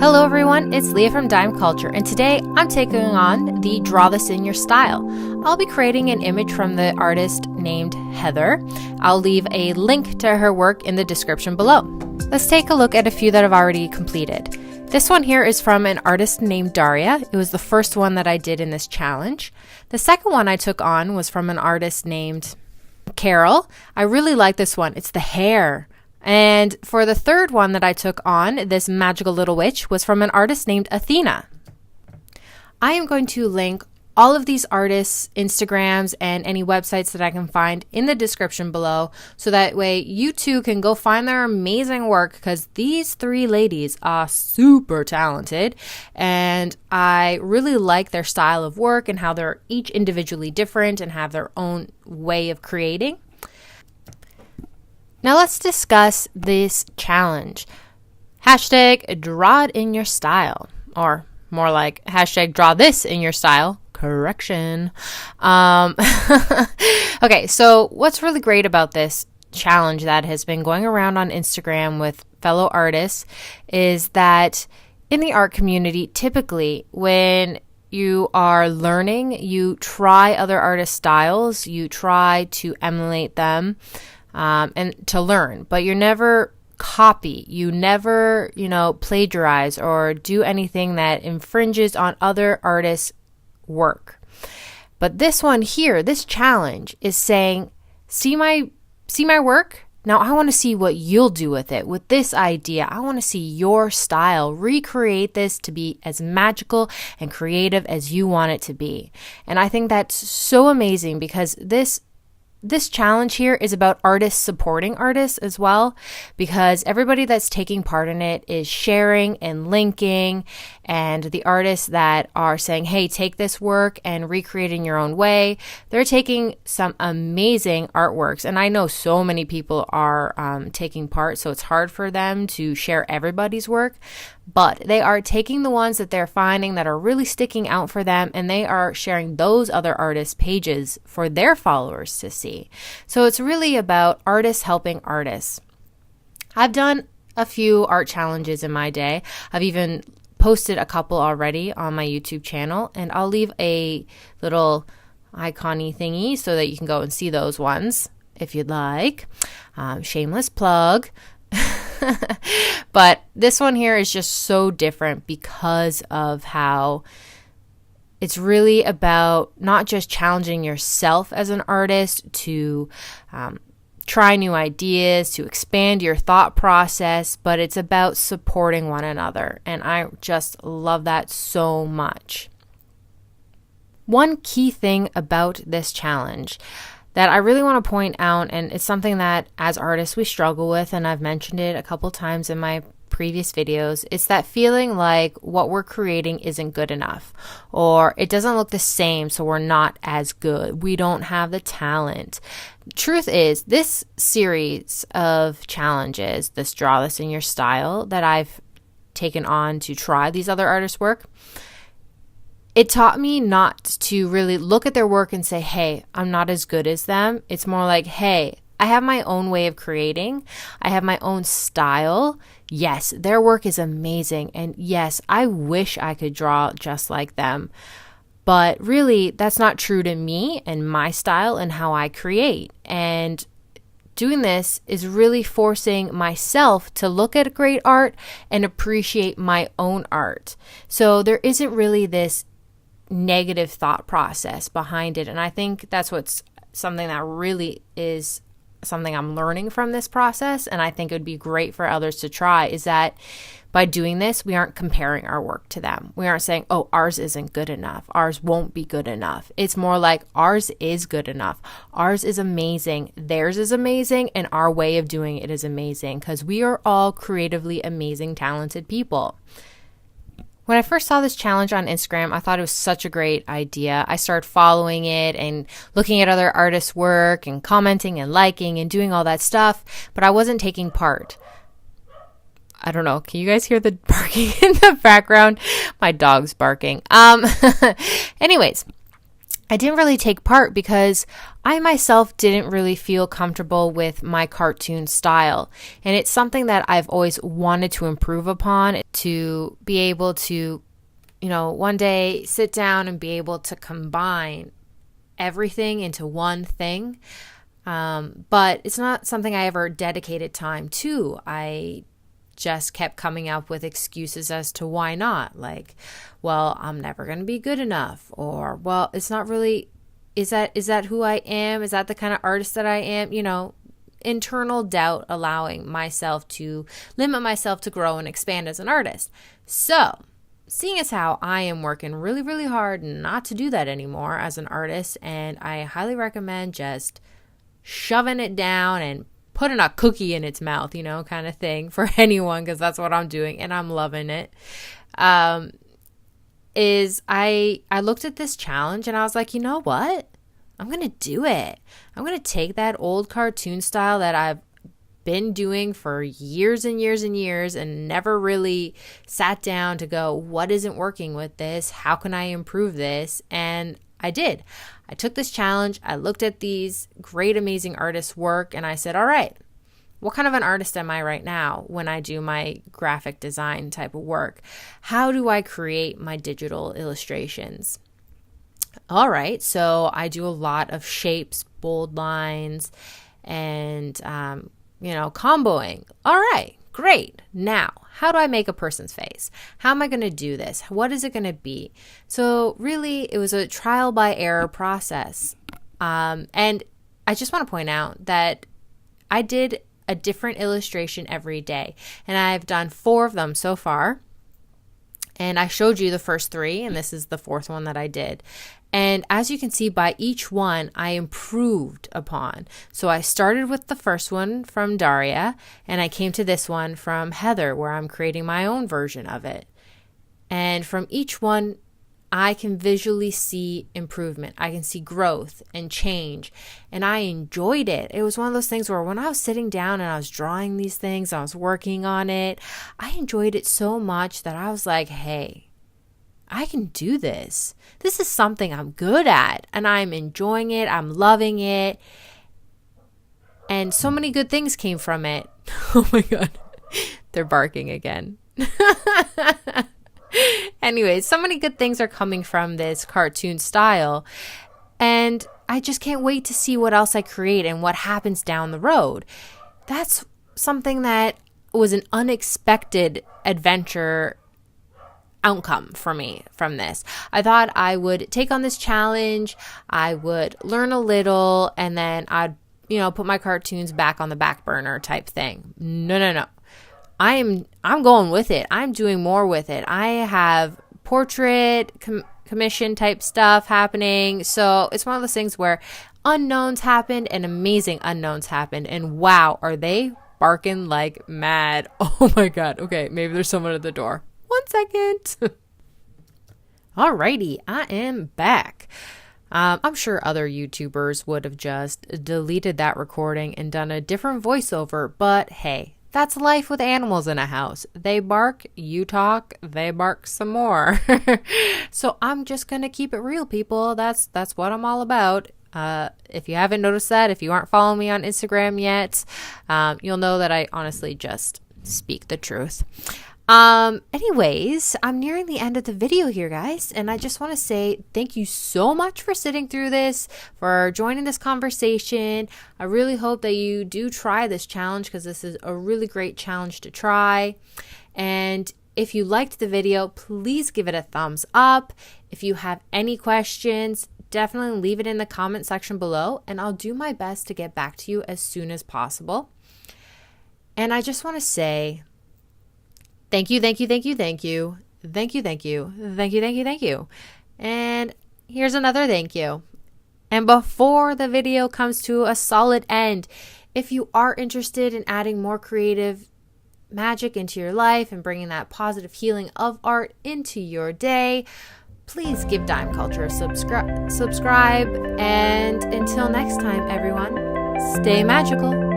Hello everyone, it's Leah from Dime Culture, and today I'm taking on the Draw This In Your Style. I'll be creating an image from the artist named Heather. I'll leave a link to her work in the description below. Let's take a look at a few that I've already completed. This one here is from an artist named Daria. It was the first one that I did in this challenge. The second one I took on was from an artist named Carol. I really like this one. It's the hair. And for the third one that I took on, this magical little witch, was from an artist named Athena. I am going to link all of these artists' Instagrams and any websites that I can find in the description below, so that way you too can go find their amazing work, because these three ladies are super talented and I really like their style of work and how they're each individually different and have their own way of creating. Now let's discuss this challenge. Hashtag draw it in your style, or more like hashtag draw this in your style. Correction. Okay, so what's really great about this challenge that has been going around on Instagram with fellow artists is that in the art community, typically when you are learning, you try other artist styles, you try to emulate them, and to learn, but you never copy, you never, plagiarize or do anything that infringes on other artists' work. But this one here, this challenge is saying, see my work? Now I want to see what you'll do with it, with this idea. I want to see your style. Recreate this to be as magical and creative as you want it to be. And I think that's so amazing, because this challenge here is about artists supporting artists as well, because everybody that's taking part in it is sharing and linking, and the artists that are saying, hey, take this work and recreate it in your own way, they're taking some amazing artworks. And I know so many people are taking part, so it's hard for them to share everybody's work, but they are taking the ones that they're finding that are really sticking out for them, and they are sharing those other artists' pages for their followers to see. So it's really about artists helping artists. I've done a few art challenges in my day. I've even posted a couple already on my YouTube channel, and I'll leave a little icon-y thingy so that you can go and see those ones if you'd like. Shameless plug. But this one here is just so different because of how it's really about not just challenging yourself as an artist to try new ideas, to expand your thought process, but it's about supporting one another. And I just love that so much. One key thing about this challenge that I really want to point out, and it's something that as artists we struggle with, and I've mentioned it a couple times in my previous videos, it's that feeling like what we're creating isn't good enough, or it doesn't look the same, so we're not as good. We don't have the talent. Truth is, this series of challenges, this Draw This In Your Style that I've taken on to try these other artists' work, it taught me not to really look at their work and say, hey, I'm not as good as them. It's more like, hey, I have my own way of creating. I have my own style. Yes, their work is amazing. And yes, I wish I could draw just like them. But really, that's not true to me and my style and how I create. And doing this is really forcing myself to look at great art and appreciate my own art. So there isn't really this negative thought process behind it. And I think that's what's something that really is something I'm learning from this process, and I think it would be great for others to try, is that by doing this, we aren't comparing our work to them. We aren't saying, oh, ours isn't good enough. Ours won't be good enough. It's more like ours is good enough. Ours is amazing. Theirs is amazing. And our way of doing it is amazing, because we are all creatively amazing, talented people. When I first saw this challenge on Instagram, I thought it was such a great idea. I started following it and looking at other artists' work and commenting and liking and doing all that stuff, but I wasn't taking part. I don't know. Can you guys hear the barking in the background? My dog's barking. Anyways, I didn't really take part because I myself didn't really feel comfortable with my cartoon style, and it's something that I've always wanted to improve upon, to be able to, one day sit down and be able to combine everything into one thing. But it's not something I ever dedicated time to. I just kept coming up with excuses as to why not. Like, well, I'm never going to be good enough, or, well, it's not really, is that who I am? Is that the kind of artist that I am? Internal doubt, allowing myself to limit myself to grow and expand as an artist. So, seeing as how I am working really, really hard not to do that anymore as an artist, and I highly recommend just shoving it down and putting a cookie in its mouth, kind of thing for anyone, because that's what I'm doing and I'm loving it, is I looked at this challenge and I was like, you know what? I'm going to do it. I'm going to take that old cartoon style that I've been doing for years and years and years and never really sat down to go, what isn't working with this? How can I improve this? And I did. I took this challenge. I looked at these great, amazing artists' work, and I said, all right, what kind of an artist am I right now when I do my graphic design type of work? How do I create my digital illustrations? All right, so I do a lot of shapes, bold lines, and, comboing. All right, great. Now, how do I make a person's face? How am I going to do this? What is it going to be? So really, it was a trial by error process. And I just want to point out that I did a different illustration every day, and I've done 4 of them so far. And I showed you the first 3, and this is the 4th one that I did. And as you can see, by each one, I improved upon. So I started with the first one from Daria, and I came to this one from Heather, where I'm creating my own version of it. And from each one, I can visually see improvement. I can see growth and change, and I enjoyed it. It was one of those things where when I was sitting down and I was drawing these things, I was working on it, I enjoyed it so much that I was like, hey, I can do this. This is something I'm good at, and I'm enjoying it. I'm loving it. And so many good things came from it. Oh my God. They're barking again. Anyways, so many good things are coming from this cartoon style, and I just can't wait to see what else I create and what happens down the road. That's something that was an unexpected adventure outcome for me from this. I thought I would take on this challenge, I would learn a little, and then I'd, put my cartoons back on the back burner type thing. No. I'm going with it. I'm doing more with it. I have portrait commission type stuff happening. So it's one of those things where unknowns happened and amazing unknowns happened. And wow, are they barking like mad? Oh my God. Okay, maybe there's someone at the door. 1 second. Alrighty, I am back. I'm sure other YouTubers would have just deleted that recording and done a different voiceover, but hey, that's life with animals in a house. They bark, you talk, they bark some more. So I'm just going to keep it real, people. That's what I'm all about. If you haven't noticed that, if you aren't following me on Instagram yet, you'll know that I honestly just speak the truth. Anyways, I'm nearing the end of the video here, guys, and I just want to say thank you so much for sitting through this, for joining this conversation. I really hope that you do try this challenge, because this is a really great challenge to try. And if you liked the video, please give it a thumbs up. If you have any questions, definitely leave it in the comment section below, and I'll do my best to get back to you as soon as possible. And I just want to say thank you. And here's another thank you. And before the video comes to a solid end, if you are interested in adding more creative magic into your life and bringing that positive healing of art into your day, please give Dime Culture a subscribe. And until next time, everyone, stay magical.